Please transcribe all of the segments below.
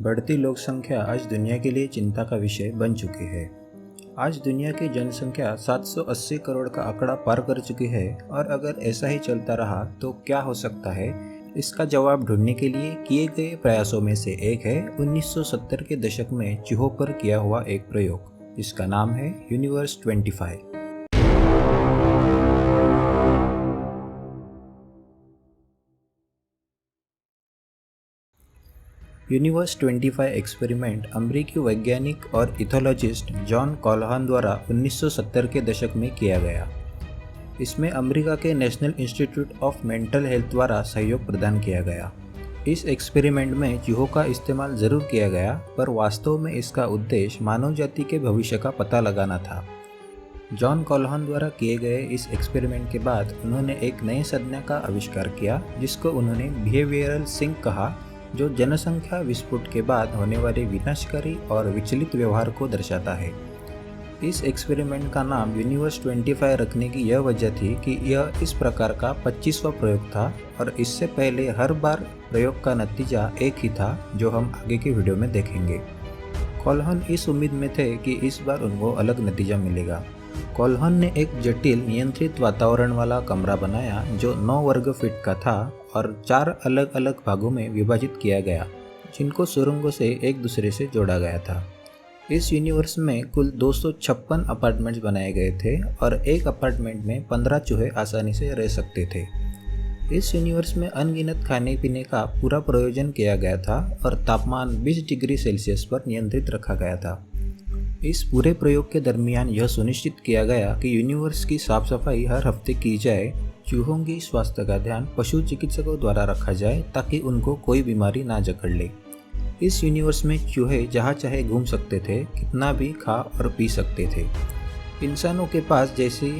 बढ़ती लोक संख्या आज दुनिया के लिए चिंता का विषय बन चुकी है। आज दुनिया की जनसंख्या 780 करोड़ का आंकड़ा पार कर चुकी है और अगर ऐसा ही चलता रहा तो क्या हो सकता है, इसका जवाब ढूंढने के लिए किए गए प्रयासों में से एक है 1970 के दशक में चूहों पर किया हुआ एक प्रयोग, जिसका नाम है यूनिवर्स 25। यूनिवर्स 25 एक्सपेरिमेंट अमेरिकी वैज्ञानिक और इथोलॉजिस्ट जॉन कॉल्हान द्वारा 1970 के दशक में किया गया। इसमें अमेरिका के national institute of mental health द्वारा सहयोग प्रदान किया गया। इस एक्सपेरिमेंट में चूहों का इस्तेमाल जरूर किया गया, पर वास्तव में इसका उद्देश्य मानव जाति के भविष्य का पता लगाना था। जॉन कॉल्हान द्वारा किए गए इस एक्सपेरिमेंट के बाद उन्होंने एक नए संज्ञा का आविष्कार किया, जिसको उन्होंने बिहेवियरल सिंक कहा, जो जनसंख्या विस्फोट के बाद होने वाले विनाशकारी और विचलित व्यवहार को दर्शाता है। इस एक्सपेरिमेंट का नाम यूनिवर्स 25 रखने की यह वजह थी कि यह इस प्रकार का 25वां प्रयोग था और इससे पहले हर बार प्रयोग का नतीजा एक ही था, जो हम आगे की वीडियो में देखेंगे। कॉल्हान इस उम्मीद में थे कि इस बार उनको अलग नतीजा मिलेगा। कॉल्हान ने एक जटिल नियंत्रित वातावरण वाला कमरा बनाया जो 9 वर्ग फीट का था और 4 अलग अलग भागों में विभाजित किया गया, जिनको सुरंगों से एक दूसरे से जोड़ा गया था। इस यूनिवर्स में कुल 256 अपार्टमेंट्स बनाए गए थे और एक अपार्टमेंट में 15 चूहे आसानी से रह सकते थे। इस यूनिवर्स में अनगिनत खाने पीने का पूरा प्रयोजन किया गया था और तापमान 20 डिग्री सेल्सियस पर नियंत्रित रखा गया था। इस पूरे प्रयोग के दरमियान यह सुनिश्चित किया गया कि यूनिवर्स की साफ सफाई हर हफ्ते की जाए। चूहों की स्वास्थ्य का ध्यान पशु चिकित्सकों द्वारा रखा जाए ताकि उनको कोई बीमारी ना जकड़ ले। इस यूनिवर्स में चूहे जहाँ चाहे घूम सकते थे, कितना भी खा और पी सकते थे। इंसानों के पास जैसी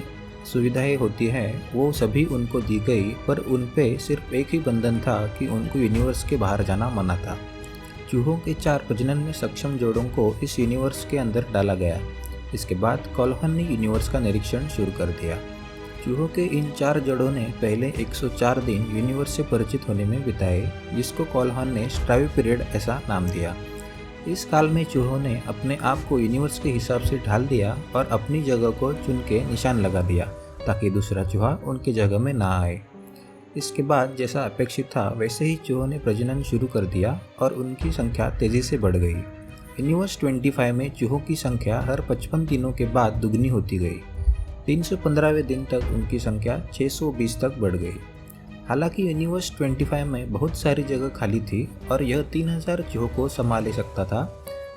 सुविधाएं होती हैं वो सभी उनको दी गई, पर उन पे सिर्फ एक ही बंधन था कि उनको यूनिवर्स के बाहर जाना मना था। चूहों के 4 प्रजनन में सक्षम जोड़ों को इस यूनिवर्स के अंदर डाला गया। इसके बाद कॉल्हान ने यूनिवर्स का निरीक्षण शुरू कर दिया। चूहों के इन 4 जोड़ों ने पहले 104 दिन यूनिवर्स से परिचित होने में बिताए, जिसको कॉल्हान ने स्ट्राइव पीरियड ऐसा नाम दिया। इस काल में चूहों ने अपने आप को यूनिवर्स के हिसाब से ढाल दिया और अपनी जगह को चुन के निशान लगा दिया ताकि दूसरा चूहा उनकी जगह में ना आए। इसके बाद जैसा अपेक्षित था वैसे ही चूहों ने प्रजनन शुरू कर दिया और उनकी संख्या तेज़ी से बढ़ गई। यूनिवर्स 25 में चूहों की संख्या हर 55 दिनों के बाद दुगनी होती गई। 315वें दिन तक उनकी संख्या 620 तक बढ़ गई। हालांकि यूनिवर्स 25 में बहुत सारी जगह खाली थी और यह 3000 चूहों को संभाल सकता था,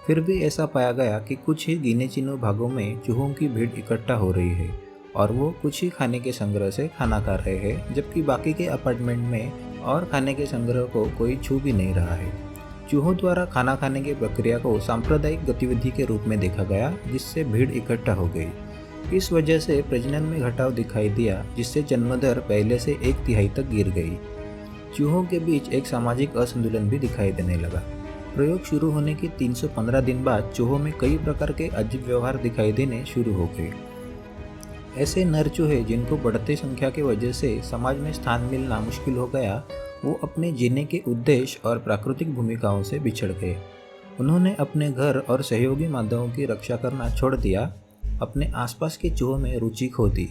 फिर भी ऐसा पाया गया कि कुछ ही गिने चुने भागों में चूहों की भीड़ इकट्ठा हो रही है और वो कुछ ही खाने के संग्रह से खाना खा रहे हैं, जबकि बाकी के अपार्टमेंट में और खाने के संग्रह को कोई छू भी नहीं रहा है। चूहों द्वारा खाना खाने की प्रक्रिया को सांप्रदायिक गतिविधि के रूप में देखा गया, जिससे भीड़ इकट्ठा हो गई। इस वजह से प्रजनन में घटाव दिखाई दिया, जिससे जन्म दर पहले से 1/3 तक गिर गई। चूहों के बीच एक सामाजिक असंतुलन भी दिखाई देने लगा। प्रयोग शुरू होने के 315 दिन बाद चूहों में कई प्रकार के अजीब व्यवहार दिखाई देने शुरू हो गए। ऐसे नर चूहे जिनको बढ़ते संख्या की वजह से समाज में स्थान मिलना मुश्किल हो गया, वो अपने जीने के उद्देश्य और प्राकृतिक भूमिकाओं से बिछड़ गए। उन्होंने अपने घर और सहयोगी मादाओं की रक्षा करना छोड़ दिया, अपने आसपास के चूहों में रुचि खो दी।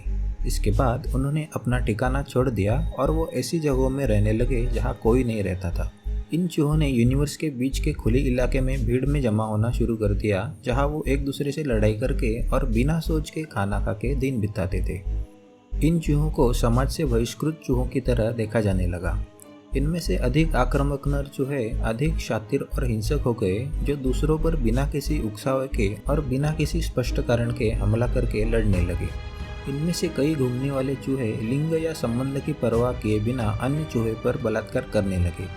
इसके बाद उन्होंने अपना ठिकाना छोड़ दिया और वो ऐसी जगहों में रहने लगे जहाँ कोई नहीं रहता था। इन चूहों ने यूनिवर्स के बीच के खुले इलाके में भीड़ में जमा होना शुरू कर दिया, जहां वो एक दूसरे से लड़ाई करके और बिना सोच के खाना खा के दिन बिताते थे। इन चूहों को समाज से बहिष्कृत चूहों की तरह देखा जाने लगा। इनमें से अधिक आक्रामक नर चूहे अधिक शातिर और हिंसक हो गए, जो दूसरों पर बिना किसी उकसावे के और बिना किसी स्पष्ट कारण के हमला करके लड़ने लगे। इनमें से कई घूमने वाले चूहे लिंग या संबंध की परवाह किए बिना अन्य चूहे पर बलात्कार करने लगे।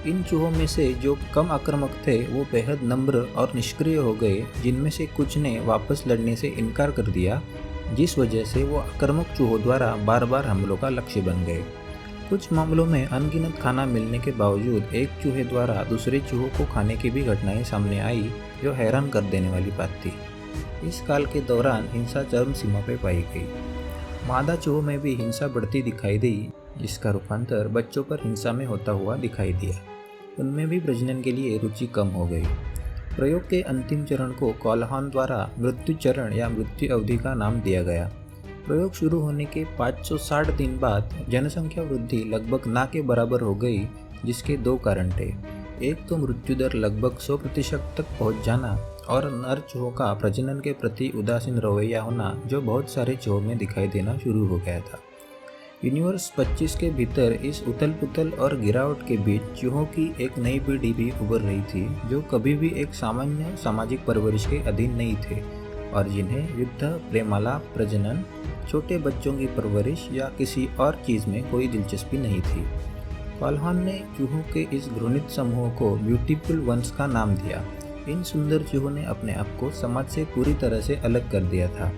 इन चूहों में से जो कम आक्रामक थे वो बेहद नम्र और निष्क्रिय हो गए, जिनमें से कुछ ने वापस लड़ने से इनकार कर दिया, जिस वजह से वो आक्रामक चूहों द्वारा बार बार हमलों का लक्ष्य बन गए। कुछ मामलों में अनगिनत खाना मिलने के बावजूद एक चूहे द्वारा दूसरे चूहों को खाने की भी घटनाएं सामने आई, जो हैरान कर देने वाली बात थी। इस काल के दौरान हिंसा चरम सीमा पर पाई गई। मादा चूहों में भी हिंसा बढ़ती दिखाई दी, जिसका रूपांतर बच्चों पर हिंसा में होता हुआ दिखाई दिया। उनमें भी प्रजनन के लिए रुचि कम हो गई। प्रयोग के अंतिम चरण को कॉल्हान द्वारा मृत्यु चरण या मृत्यु अवधि का नाम दिया गया। प्रयोग शुरू होने के 560 दिन बाद जनसंख्या वृद्धि लगभग ना के बराबर हो गई, जिसके दो कारण थे। एक तो मृत्यु दर लगभग 100% तक पहुंच जाना और नर चूहों का प्रजनन के प्रति उदासीन रवैया होना, जो बहुत सारे चूहों में दिखाई देना शुरू हो गया था। यूनिवर्स 25 के भीतर इस उथल पुथल और गिरावट के बीच चूहों की एक नई पीढ़ी भी उभर रही थी, जो कभी भी एक सामान्य सामाजिक परवरिश के अधीन नहीं थे और जिन्हें युद्ध, प्रेमालाप, प्रजनन, छोटे बच्चों की परवरिश या किसी और चीज़ में कोई दिलचस्पी नहीं थी। कॉल्हान ने चूहों के इस घृणित समूह को ब्यूटीफुल वंस का नाम दिया। इन सुंदर चूहों ने अपने आप को समाज से पूरी तरह से अलग कर दिया था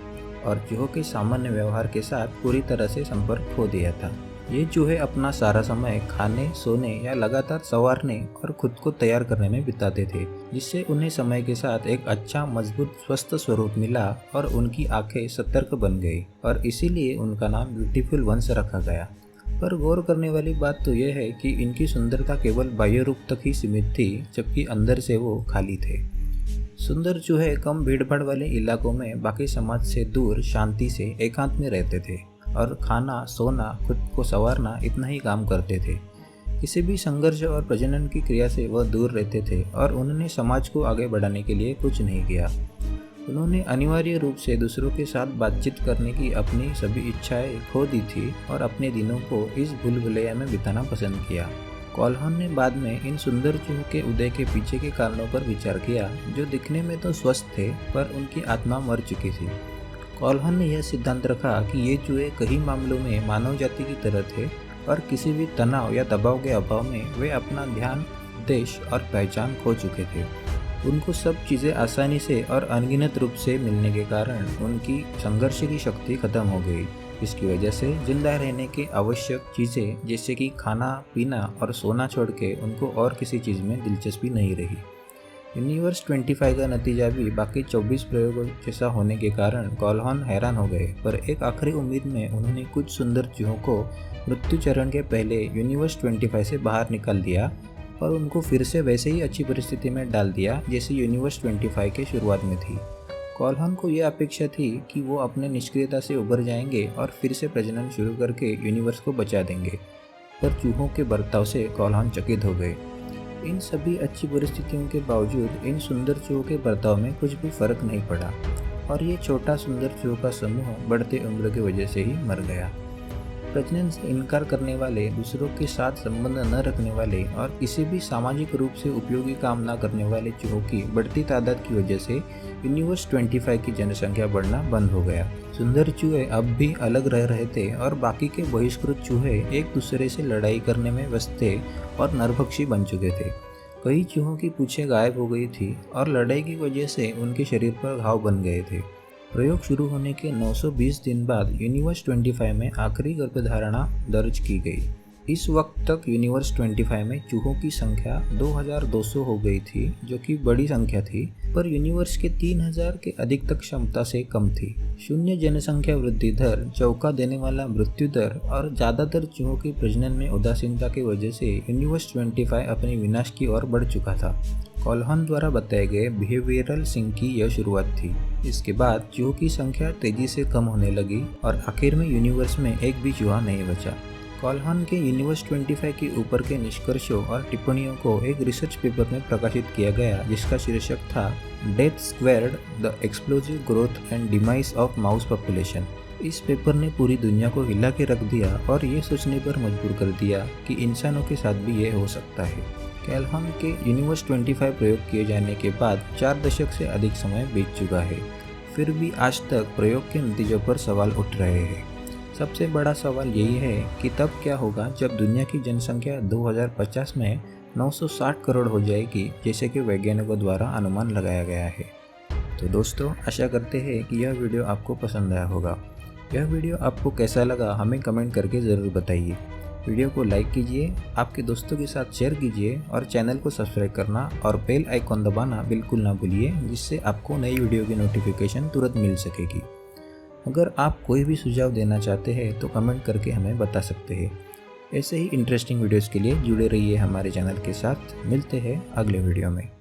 और चूहों के सामान्य व्यवहार के साथ पूरी तरह से संपर्क खो दिया था। ये चूहे अपना सारा समय खाने, सोने या लगातार संवारने और खुद को तैयार करने में बिताते थे, जिससे उन्हें समय के साथ एक अच्छा, मजबूत, स्वस्थ स्वरूप मिला और उनकी आंखें सतर्क बन गई और इसीलिए उनका नाम ब्यूटीफुल वंस रखा गया। पर गौर करने वाली बात तो यह है कि इनकी सुंदरता केवल बाह्य रूप तक ही सीमित थी, जबकि अंदर से वो खाली थे। सुंदर चूहे कम भीड़भाड़ वाले इलाकों में बाकी समाज से दूर शांति से एकांत में रहते थे और खाना, सोना, खुद को संवारना इतना ही काम करते थे। किसी भी संघर्ष और प्रजनन की क्रिया से वह दूर रहते थे और उन्होंने समाज को आगे बढ़ाने के लिए कुछ नहीं किया। उन्होंने अनिवार्य रूप से दूसरों के साथ बातचीत करने की अपनी सभी इच्छाएं खो दी थी और अपने दिनों को इस भूलभुलैया में बिताना पसंद किया। कॉल्हान ने बाद में इन सुंदर चूहों के उदय के पीछे के कारणों पर विचार किया, जो दिखने में तो स्वस्थ थे पर उनकी आत्मा मर चुकी थी। कॉल्हान ने यह सिद्धांत रखा कि ये चूहे कई मामलों में मानव जाति की तरह थे और किसी भी तनाव या दबाव के अभाव में वे अपना ध्यान, उद्देश्य और पहचान खो चुके थे। उनको सब चीज़ें आसानी से और अनगिनत रूप से मिलने के कारण उनकी संघर्ष की शक्ति खत्म हो गई। इसकी वजह से जिंदा रहने के आवश्यक चीज़ें जैसे कि खाना, पीना और सोना छोड़ के उनको और किसी चीज़ में दिलचस्पी नहीं रही। यूनिवर्स 25 का नतीजा भी बाकी 24 प्रयोगों जैसा होने के कारण कॉल्हान हैरान हो गए, पर एक आखिरी उम्मीद में उन्होंने कुछ सुंदर चूहों को मृत्यु चरण के पहले यूनिवर्स 25 से बाहर निकाल दिया और उनको फिर से वैसे ही अच्छी परिस्थिति में डाल दिया जैसे यूनिवर्स 25 के शुरुआत में थी। कॉल्हान को यह अपेक्षा थी कि वो अपने निष्क्रियता से उभर जाएंगे और फिर से प्रजनन शुरू करके यूनिवर्स को बचा देंगे, पर चूहों के बर्ताव से कॉल्हान चकित हो गए। इन सभी अच्छी परिस्थितियों के बावजूद इन सुंदर चूहों के बर्ताव में कुछ भी फर्क नहीं पड़ा और ये छोटा सुंदर चूहों का समूह बढ़ते उम्र की वजह से ही मर गया। प्रजनन से इनकार करने वाले, दूसरों के साथ संबंध न रखने वाले और किसी भी सामाजिक रूप से उपयोगी काम न करने वाले चूहों की बढ़ती तादाद की वजह से यूनिवर्स 25 की जनसंख्या बढ़ना बंद हो गया। सुंदर चूहे अब भी अलग रह रहे थे और बाकी के बहिष्कृत चूहे एक दूसरे से लड़ाई करने में व्यस्त थे और नरभक्षी बन चुके थे। कई चूहों की पूंछें गायब हो गई थी और लड़ाई की वजह से उनके शरीर पर घाव बन गए थे। प्रयोग शुरू होने के 920 दिन बाद यूनिवर्स 25 में आखिरी गर्भधारणा दर्ज की गई। इस वक्त तक यूनिवर्स 25 में चूहों की संख्या 2200 हो गई थी, जो कि बड़ी संख्या थी, पर यूनिवर्स के 3000 के अधिकतम क्षमता से कम थी। शून्य जनसंख्या वृद्धि दर, चौंका देने वाला मृत्यु दर और ज़्यादातर चूहों की प्रजनन में उदासीनता की वजह से यूनिवर्स 25 अपने विनाश की ओर बढ़ चुका था। कॉल्हान द्वारा बताए गए बिहेवियरल सिंक की यह शुरुआत थी। इसके बाद चूहों की संख्या तेजी से कम होने लगी और आखिर में यूनिवर्स में एक भी चूहा नहीं बचा। कॉल्हान के यूनिवर्स 25 के ऊपर के निष्कर्षों और टिप्पणियों को एक रिसर्च पेपर में प्रकाशित किया गया, जिसका शीर्षक था death squared, the explosive growth and demise of mouse population. इस पेपर ने पूरी दुनिया को हिला के रख दिया और ये सोचने पर मजबूर कर दिया कि इंसानों के साथ भी ये हो सकता है। कॉल्हान के यूनिवर्स 25 प्रयोग किए जाने के बाद 4 दशक से अधिक समय बीत चुका है, फिर भी आज तक प्रयोग के नतीजों पर सवाल उठ रहे हैं। सबसे बड़ा सवाल यही है कि तब क्या होगा जब दुनिया की जनसंख्या 2050 में 960 करोड़ हो जाएगी, जैसे कि वैज्ञानिकों द्वारा अनुमान लगाया गया है। तो दोस्तों, आशा करते हैं कि यह वीडियो आपको पसंद आया होगा। यह वीडियो आपको कैसा लगा हमें कमेंट करके ज़रूर बताइए। वीडियो को लाइक कीजिए, आपके दोस्तों के साथ शेयर कीजिए और चैनल को सब्सक्राइब करना और बेल आइकॉन दबाना बिल्कुल ना भूलिए, जिससे आपको नई वीडियो की नोटिफिकेशन तुरंत मिल सकेगी। अगर आप कोई भी सुझाव देना चाहते हैं तो कमेंट करके हमें बता सकते हैं। ऐसे ही इंटरेस्टिंग वीडियोस के लिए जुड़े रहिए हमारे चैनल के साथ। मिलते हैं अगले वीडियो में।